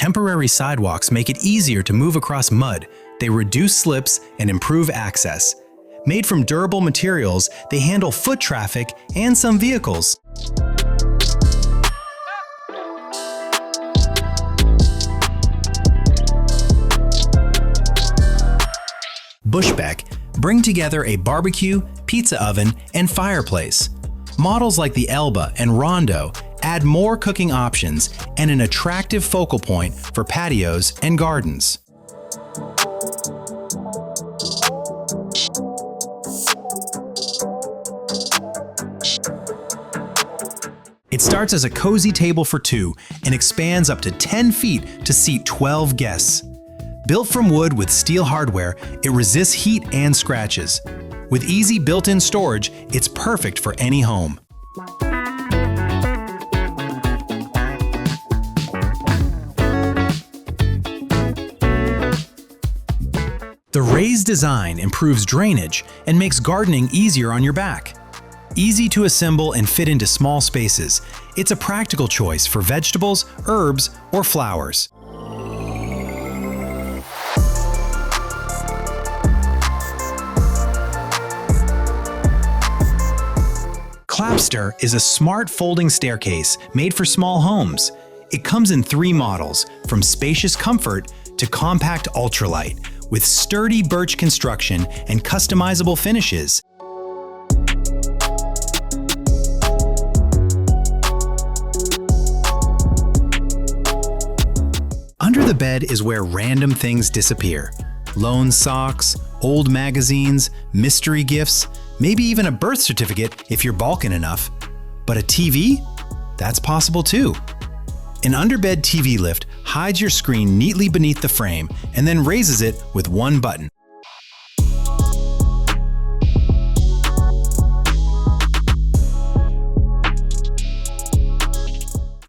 temporary sidewalks make it easier to move across mud. They reduce slips and improve access. Made from durable materials, they handle foot traffic and some vehicles. Bushbeck bring together a barbecue, pizza oven, and fireplace. Models like the Elba and Rondo add more cooking options and an attractive focal point for patios and gardens. It starts as a cozy table for two and expands up to 10 feet to seat 12 guests. Built from wood with steel hardware, it resists heat and scratches. With easy built-in storage, it's perfect for any home. The raised design improves drainage and makes gardening easier on your back. Easy to assemble and fit into small spaces, it's a practical choice for vegetables, herbs, or flowers. Clapster is a smart folding staircase made for small homes. It comes in 3 models, from spacious comfort to compact ultralight, with sturdy birch construction and customizable finishes. Under the bed is where random things disappear. Lone socks, old magazines, mystery gifts, maybe even a birth certificate if you're balking enough. But a TV? That's possible too. An underbed TV lift hides your screen neatly beneath the frame and then raises it with one button.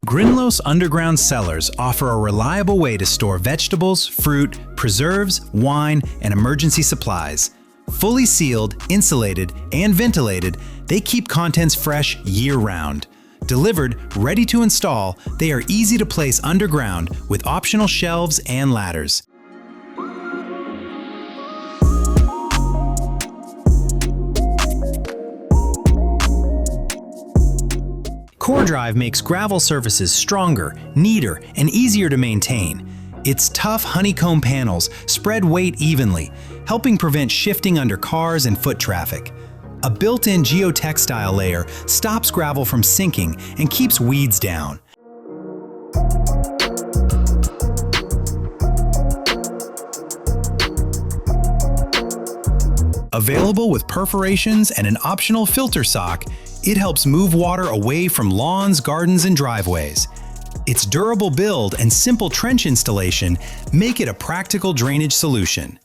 Grinlos underground cellars offer a reliable way to store vegetables, fruit, preserves, wine, and emergency supplies. Fully sealed, insulated, and ventilated, they keep contents fresh year-round. Delivered, ready to install, they are easy to place underground with optional shelves and ladders. CoreDrive makes gravel surfaces stronger, neater, and easier to maintain. Its tough honeycomb panels spread weight evenly, helping prevent shifting under cars and foot traffic. A built-in geotextile layer stops gravel from sinking and keeps weeds down. Available with perforations and an optional filter sock, it helps move water away from lawns, gardens, and driveways. Its durable build and simple trench installation make it a practical drainage solution.